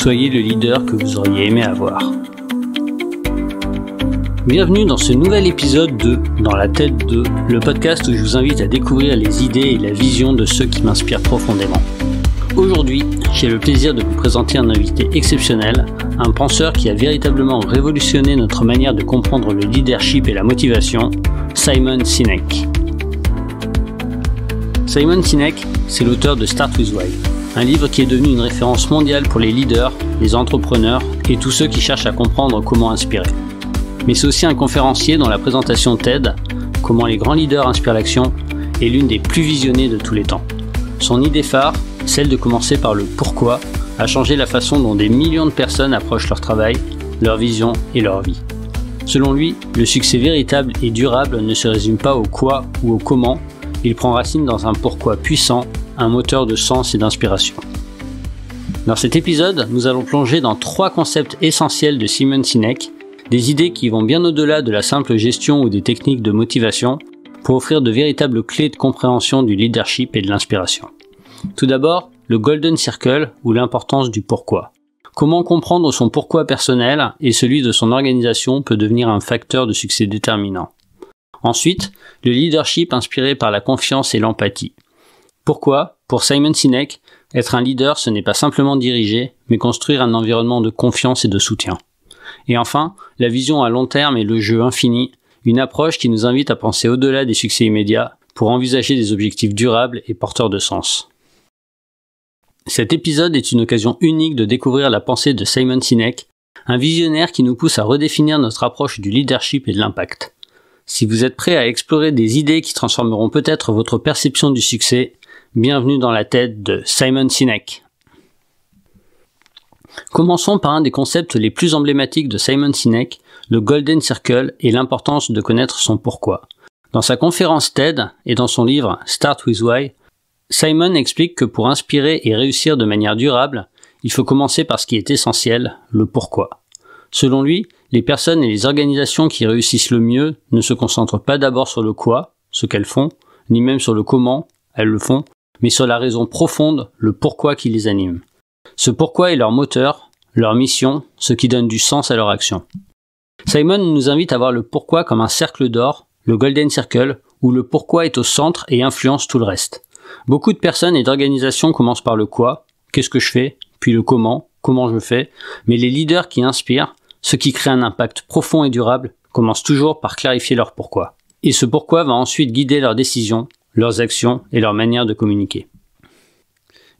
soyez le leader que vous auriez aimé avoir. Bienvenue dans ce nouvel épisode de Dans la tête de, le podcast où je vous invite à découvrir les idées et la vision de ceux qui m'inspirent profondément. Aujourd'hui, j'ai le plaisir de vous présenter un invité exceptionnel, un penseur qui a véritablement révolutionné notre manière de comprendre le leadership et la motivation, Simon Sinek. Simon Sinek, c'est l'auteur de Start with Why, un livre qui est devenu une référence mondiale pour les leaders, les entrepreneurs et tous ceux qui cherchent à comprendre comment inspirer. Mais c'est aussi un conférencier dont la présentation TED, Comment les grands leaders inspirent l'action, est l'une des plus visionnées de tous les temps. Son idée phare, celle de commencer par le pourquoi, a changé la façon dont des millions de personnes approchent leur travail, leur vision et leur vie. Selon lui, le succès véritable et durable ne se résume pas au quoi ou au comment, il prend racine dans un pourquoi puissant, un moteur de sens et d'inspiration. Dans cet épisode, nous allons plonger dans 3 concepts essentiels de Simon Sinek, des idées qui vont bien au-delà de la simple gestion ou des techniques de motivation pour offrir de véritables clés de compréhension du leadership et de l'inspiration. Tout d'abord, le Golden Circle ou l'importance du pourquoi. Comment comprendre son pourquoi personnel et celui de son organisation peut devenir un facteur de succès déterminant. Ensuite, le leadership inspiré par la confiance et l'empathie. Pourquoi, pour Simon Sinek, être un leader ce n'est pas simplement diriger, mais construire un environnement de confiance et de soutien. Et enfin, la vision à long terme et le jeu infini, une approche qui nous invite à penser au-delà des succès immédiats pour envisager des objectifs durables et porteurs de sens. Cet épisode est une occasion unique de découvrir la pensée de Simon Sinek, un visionnaire qui nous pousse à redéfinir notre approche du leadership et de l'impact. Si vous êtes prêt à explorer des idées qui transformeront peut-être votre perception du succès, bienvenue dans la tête de Simon Sinek. Commençons par un des concepts les plus emblématiques de Simon Sinek, le Golden Circle et l'importance de connaître son pourquoi. Dans sa conférence TED et dans son livre Start with Why, Simon explique que pour inspirer et réussir de manière durable, il faut commencer par ce qui est essentiel, le pourquoi. Selon lui, les personnes et les organisations qui réussissent le mieux ne se concentrent pas d'abord sur le quoi, ce qu'elles font, ni même sur le comment, elles le font, mais sur la raison profonde, le pourquoi qui les anime. Ce pourquoi est leur moteur, leur mission, ce qui donne du sens à leur action. Simon nous invite à voir le pourquoi comme un cercle d'or, le Golden Circle, où le pourquoi est au centre et influence tout le reste. Beaucoup de personnes et d'organisations commencent par le quoi, qu'est-ce que je fais, puis le comment je fais, mais les leaders qui inspirent, ceux qui créent un impact profond et durable, commencent toujours par clarifier leur pourquoi. Et ce pourquoi va ensuite guider leurs décisions, leurs actions et leur manière de communiquer.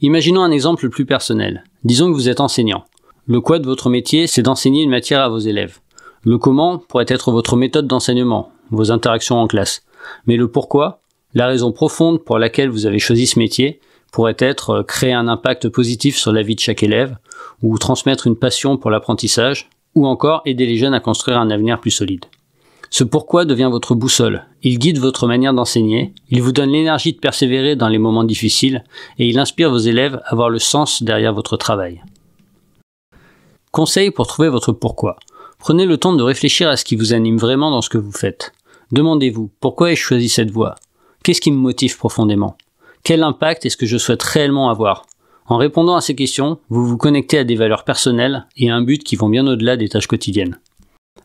Imaginons un exemple plus personnel. Disons que vous êtes enseignant. Le quoi de votre métier, c'est d'enseigner une matière à vos élèves. Le comment pourrait être votre méthode d'enseignement, vos interactions en classe. Mais le pourquoi, la raison profonde pour laquelle vous avez choisi ce métier, pourrait être créer un impact positif sur la vie de chaque élève, ou transmettre une passion pour l'apprentissage, ou encore aider les jeunes à construire un avenir plus solide. Ce pourquoi devient votre boussole. Il guide votre manière d'enseigner, il vous donne l'énergie de persévérer dans les moments difficiles et il inspire vos élèves à voir le sens derrière votre travail. Conseil pour trouver votre pourquoi. Prenez le temps de réfléchir à ce qui vous anime vraiment dans ce que vous faites. Demandez-vous, pourquoi ai-je choisi cette voie ? Qu'est-ce qui me motive profondément ? Quel impact est-ce que je souhaite réellement avoir ? En répondant à ces questions, vous vous connectez à des valeurs personnelles et à un but qui vont bien au-delà des tâches quotidiennes.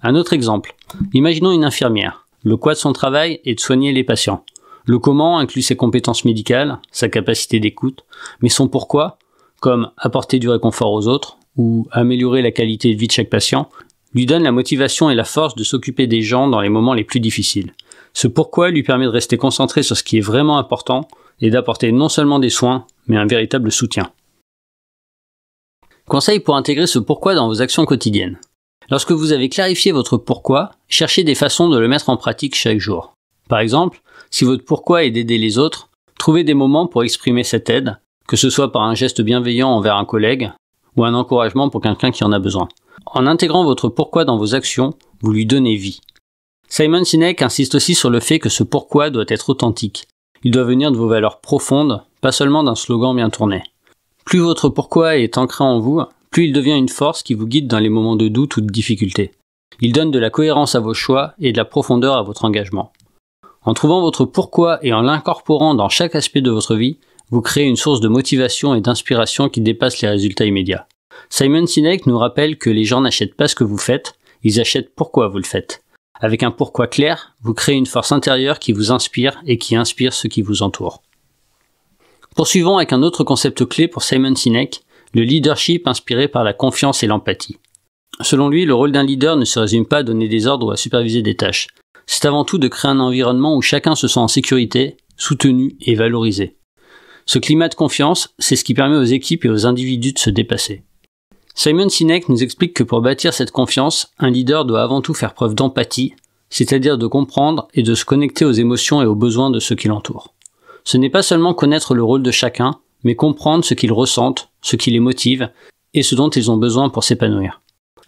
Un autre exemple, imaginons une infirmière. Le quoi de son travail est de soigner les patients. Le comment inclut ses compétences médicales, sa capacité d'écoute, mais son pourquoi, comme apporter du réconfort aux autres ou améliorer la qualité de vie de chaque patient, lui donne la motivation et la force de s'occuper des gens dans les moments les plus difficiles. Ce pourquoi lui permet de rester concentré sur ce qui est vraiment important et d'apporter non seulement des soins, mais un véritable soutien. Conseil pour intégrer ce pourquoi dans vos actions quotidiennes. Lorsque vous avez clarifié votre pourquoi, cherchez des façons de le mettre en pratique chaque jour. Par exemple, si votre pourquoi est d'aider les autres, trouvez des moments pour exprimer cette aide, que ce soit par un geste bienveillant envers un collègue ou un encouragement pour quelqu'un qui en a besoin. En intégrant votre pourquoi dans vos actions, vous lui donnez vie. Simon Sinek insiste aussi sur le fait que ce pourquoi doit être authentique. Il doit venir de vos valeurs profondes, pas seulement d'un slogan bien tourné. Plus votre pourquoi est ancré en vous, plus il devient une force qui vous guide dans les moments de doute ou de difficulté. Il donne de la cohérence à vos choix et de la profondeur à votre engagement. En trouvant votre pourquoi et en l'incorporant dans chaque aspect de votre vie, vous créez une source de motivation et d'inspiration qui dépasse les résultats immédiats. Simon Sinek nous rappelle que les gens n'achètent pas ce que vous faites, ils achètent pourquoi vous le faites. Avec un pourquoi clair, vous créez une force intérieure qui vous inspire et qui inspire ceux qui vous entourent. Poursuivons avec un autre concept clé pour Simon Sinek, le leadership inspiré par la confiance et l'empathie. Selon lui, le rôle d'un leader ne se résume pas à donner des ordres ou à superviser des tâches. C'est avant tout de créer un environnement où chacun se sent en sécurité, soutenu et valorisé. Ce climat de confiance, c'est ce qui permet aux équipes et aux individus de se dépasser. Simon Sinek nous explique que pour bâtir cette confiance, un leader doit avant tout faire preuve d'empathie, c'est-à-dire de comprendre et de se connecter aux émotions et aux besoins de ceux qui l'entourent. Ce n'est pas seulement connaître le rôle de chacun, mais comprendre ce qu'ils ressentent, ce qui les motive et ce dont ils ont besoin pour s'épanouir.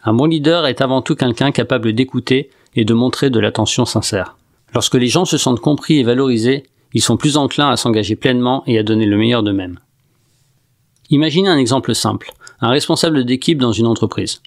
Un bon leader est avant tout quelqu'un capable d'écouter et de montrer de l'attention sincère. Lorsque les gens se sentent compris et valorisés, ils sont plus enclins à s'engager pleinement et à donner le meilleur d'eux-mêmes. Imaginez un exemple simple, un responsable d'équipe dans une entreprise.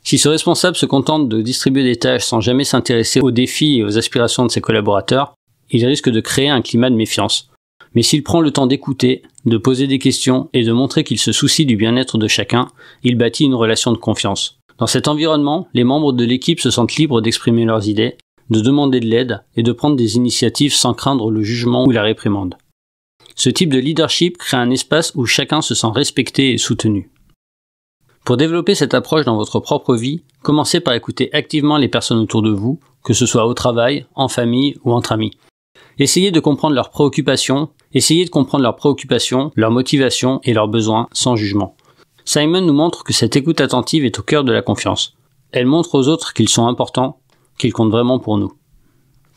Si ce responsable se contente de distribuer des tâches sans jamais s'intéresser aux défis et aux aspirations de ses collaborateurs, il risque de créer un climat de méfiance. Mais s'il prend le temps d'écouter, de poser des questions et de montrer qu'il se soucie du bien-être de chacun, il bâtit une relation de confiance. Dans cet environnement, les membres de l'équipe se sentent libres d'exprimer leurs idées, de demander de l'aide et de prendre des initiatives sans craindre le jugement ou la réprimande. Ce type de leadership crée un espace où chacun se sent respecté et soutenu. Pour développer cette approche dans votre propre vie, commencez par écouter activement les personnes autour de vous, que ce soit au travail, en famille ou entre amis. Essayez de comprendre leurs préoccupations, leurs motivations et leurs besoins sans jugement. Simon nous montre que cette écoute attentive est au cœur de la confiance. Elle montre aux autres qu'ils sont importants, qu'ils comptent vraiment pour nous.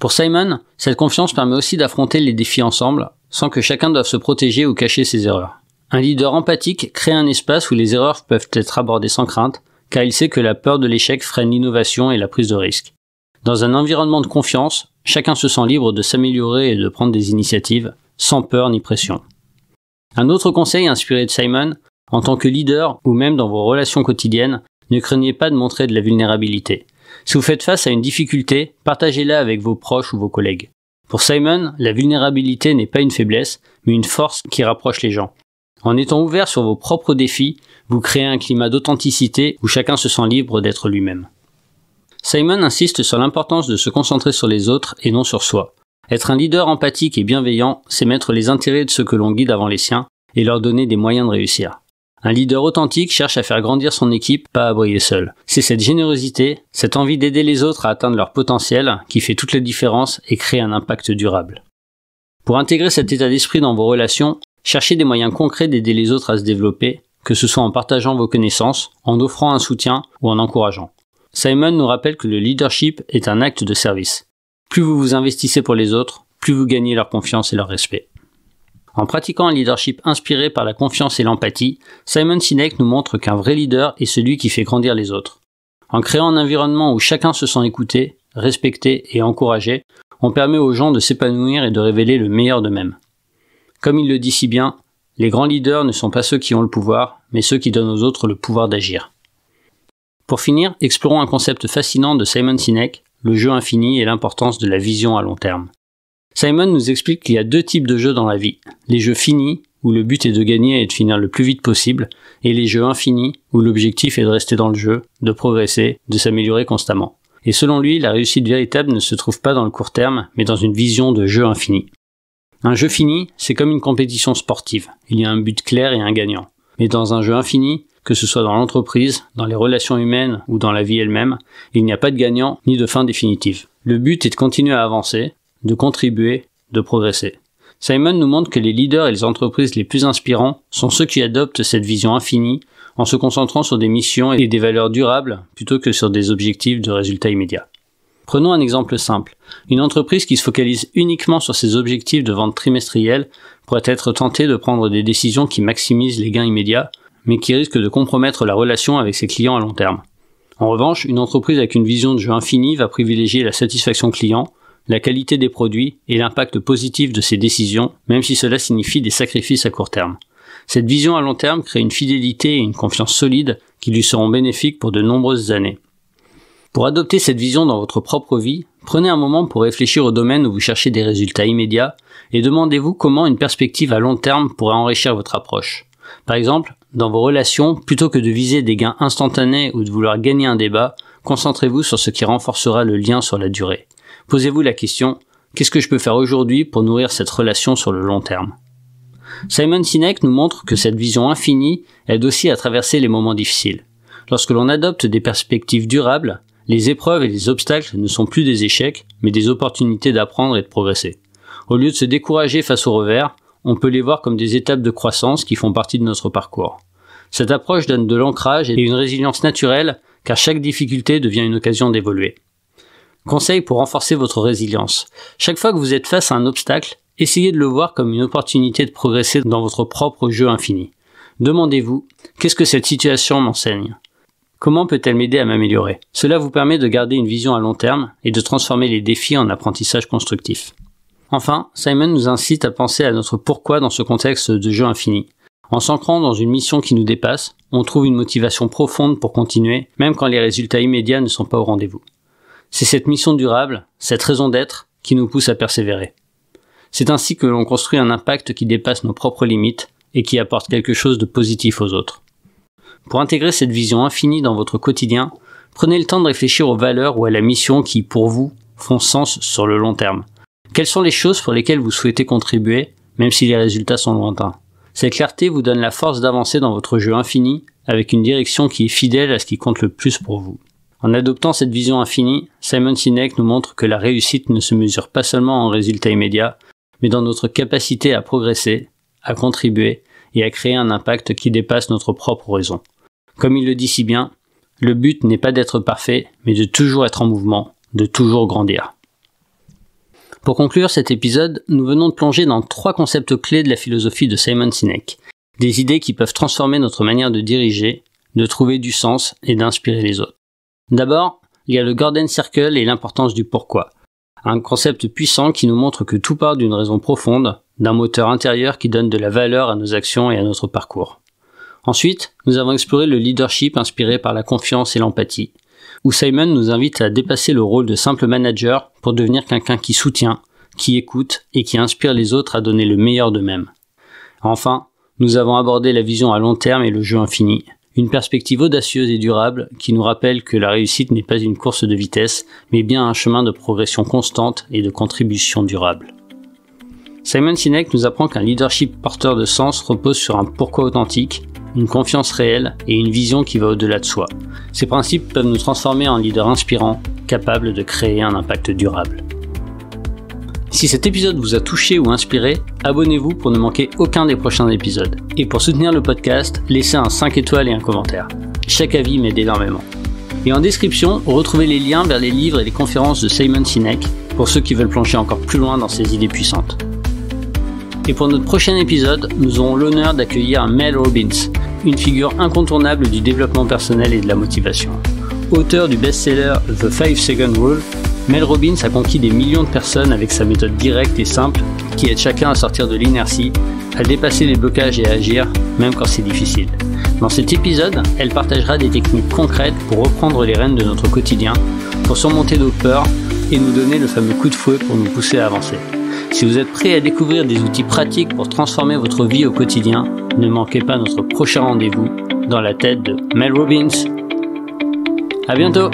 Pour Simon, cette confiance permet aussi d'affronter les défis ensemble, sans que chacun doive se protéger ou cacher ses erreurs. Un leader empathique crée un espace où les erreurs peuvent être abordées sans crainte, car il sait que la peur de l'échec freine l'innovation et la prise de risque. Dans un environnement de confiance, chacun se sent libre de s'améliorer et de prendre des initiatives, sans peur ni pression. Un autre conseil inspiré de Simon, en tant que leader ou même dans vos relations quotidiennes, ne craignez pas de montrer de la vulnérabilité. Si vous faites face à une difficulté, partagez-la avec vos proches ou vos collègues. Pour Simon, la vulnérabilité n'est pas une faiblesse, mais une force qui rapproche les gens. En étant ouvert sur vos propres défis, vous créez un climat d'authenticité où chacun se sent libre d'être lui-même. Simon insiste sur l'importance de se concentrer sur les autres et non sur soi. Être un leader empathique et bienveillant, c'est mettre les intérêts de ceux que l'on guide avant les siens et leur donner des moyens de réussir. Un leader authentique cherche à faire grandir son équipe, pas à briller seul. C'est cette générosité, cette envie d'aider les autres à atteindre leur potentiel qui fait toute la différence et crée un impact durable. Pour intégrer cet état d'esprit dans vos relations, cherchez des moyens concrets d'aider les autres à se développer, que ce soit en partageant vos connaissances, en offrant un soutien ou en encourageant. Simon nous rappelle que le leadership est un acte de service. Plus vous vous investissez pour les autres, plus vous gagnez leur confiance et leur respect. En pratiquant un leadership inspiré par la confiance et l'empathie, Simon Sinek nous montre qu'un vrai leader est celui qui fait grandir les autres. En créant un environnement où chacun se sent écouté, respecté et encouragé, on permet aux gens de s'épanouir et de révéler le meilleur d'eux-mêmes. Comme il le dit si bien, les grands leaders ne sont pas ceux qui ont le pouvoir, mais ceux qui donnent aux autres le pouvoir d'agir. Pour finir, explorons un concept fascinant de Simon Sinek, le jeu infini et l'importance de la vision à long terme. Simon nous explique qu'il y a deux types de jeux dans la vie. Les jeux finis, où le but est de gagner et de finir le plus vite possible, et les jeux infinis, où l'objectif est de rester dans le jeu, de progresser, de s'améliorer constamment. Et selon lui, la réussite véritable ne se trouve pas dans le court terme, mais dans une vision de jeu infini. Un jeu fini, c'est comme une compétition sportive. Il y a un but clair et un gagnant. Mais dans un jeu infini, que ce soit dans l'entreprise, dans les relations humaines ou dans la vie elle-même, il n'y a pas de gagnant ni de fin définitive. Le but est de continuer à avancer, de contribuer, de progresser. Simon nous montre que les leaders et les entreprises les plus inspirants sont ceux qui adoptent cette vision infinie en se concentrant sur des missions et des valeurs durables plutôt que sur des objectifs de résultats immédiats. Prenons un exemple simple. Une entreprise qui se focalise uniquement sur ses objectifs de vente trimestrielle pourrait être tentée de prendre des décisions qui maximisent les gains immédiats, mais qui risquent de compromettre la relation avec ses clients à long terme. En revanche, une entreprise avec une vision de jeu infini va privilégier la satisfaction client, la qualité des produits et l'impact positif de ses décisions, même si cela signifie des sacrifices à court terme. Cette vision à long terme crée une fidélité et une confiance solide qui lui seront bénéfiques pour de nombreuses années. Pour adopter cette vision dans votre propre vie, prenez un moment pour réfléchir au domaine où vous cherchez des résultats immédiats et demandez-vous comment une perspective à long terme pourrait enrichir votre approche. Par exemple, dans vos relations, plutôt que de viser des gains instantanés ou de vouloir gagner un débat, concentrez-vous sur ce qui renforcera le lien sur la durée. Posez-vous la question, qu'est-ce que je peux faire aujourd'hui pour nourrir cette relation sur le long terme? Simon Sinek nous montre que cette vision infinie aide aussi à traverser les moments difficiles. Lorsque l'on adopte des perspectives durables, les épreuves et les obstacles ne sont plus des échecs, mais des opportunités d'apprendre et de progresser. Au lieu de se décourager face aux revers, on peut les voir comme des étapes de croissance qui font partie de notre parcours. Cette approche donne de l'ancrage et une résilience naturelle, car chaque difficulté devient une occasion d'évoluer. Conseil pour renforcer votre résilience. Chaque fois que vous êtes face à un obstacle, essayez de le voir comme une opportunité de progresser dans votre propre jeu infini. Demandez-vous, qu'est-ce que cette situation m'enseigne? Comment peut-elle m'aider à m'améliorer? Cela vous permet de garder une vision à long terme et de transformer les défis en apprentissage constructif. Enfin, Simon nous incite à penser à notre pourquoi dans ce contexte de jeu infini. En s'ancrant dans une mission qui nous dépasse, on trouve une motivation profonde pour continuer, même quand les résultats immédiats ne sont pas au rendez-vous. C'est cette mission durable, cette raison d'être, qui nous pousse à persévérer. C'est ainsi que l'on construit un impact qui dépasse nos propres limites et qui apporte quelque chose de positif aux autres. Pour intégrer cette vision infinie dans votre quotidien, prenez le temps de réfléchir aux valeurs ou à la mission qui, pour vous, font sens sur le long terme. Quelles sont les choses pour lesquelles vous souhaitez contribuer, même si les résultats sont lointains? Cette clarté vous donne la force d'avancer dans votre jeu infini avec une direction qui est fidèle à ce qui compte le plus pour vous. En adoptant cette vision infinie, Simon Sinek nous montre que la réussite ne se mesure pas seulement en résultats immédiats, mais dans notre capacité à progresser, à contribuer et à créer un impact qui dépasse notre propre horizon. Comme il le dit si bien, le but n'est pas d'être parfait, mais de toujours être en mouvement, de toujours grandir. Pour conclure cet épisode, nous venons de plonger dans 3 concepts clés de la philosophie de Simon Sinek. Des idées qui peuvent transformer notre manière de diriger, de trouver du sens et d'inspirer les autres. D'abord, il y a le Golden Circle et l'importance du pourquoi. Un concept puissant qui nous montre que tout part d'une raison profonde, d'un moteur intérieur qui donne de la valeur à nos actions et à notre parcours. Ensuite, nous avons exploré le leadership inspiré par la confiance et l'empathie, où Simon nous invite à dépasser le rôle de simple manager pour devenir quelqu'un qui soutient, qui écoute et qui inspire les autres à donner le meilleur d'eux-mêmes. Enfin, nous avons abordé la vision à long terme et le jeu infini, une perspective audacieuse et durable qui nous rappelle que la réussite n'est pas une course de vitesse, mais bien un chemin de progression constante et de contribution durable. Simon Sinek nous apprend qu'un leadership porteur de sens repose sur un pourquoi authentique, une confiance réelle et une vision qui va au-delà de soi. Ces principes peuvent nous transformer en leaders inspirants, capables de créer un impact durable. Si cet épisode vous a touché ou inspiré, abonnez-vous pour ne manquer aucun des prochains épisodes. Et pour soutenir le podcast, laissez un 5 étoiles et un commentaire. Chaque avis m'aide énormément. Et en description, retrouvez les liens vers les livres et les conférences de Simon Sinek pour ceux qui veulent plonger encore plus loin dans ses idées puissantes. Et pour notre prochain épisode, nous aurons l'honneur d'accueillir Mel Robbins, une figure incontournable du développement personnel et de la motivation. Auteur du best-seller The 5 Second Rule, Mel Robbins a conquis des millions de personnes avec sa méthode directe et simple qui aide chacun à sortir de l'inertie, à dépasser les blocages et à agir, même quand c'est difficile. Dans cet épisode, elle partagera des techniques concrètes pour reprendre les rênes de notre quotidien, pour surmonter nos peurs et nous donner le fameux coup de fouet pour nous pousser à avancer. Si vous êtes prêt à découvrir des outils pratiques pour transformer votre vie au quotidien, ne manquez pas notre prochain rendez-vous dans la tête de Mel Robbins. À bientôt!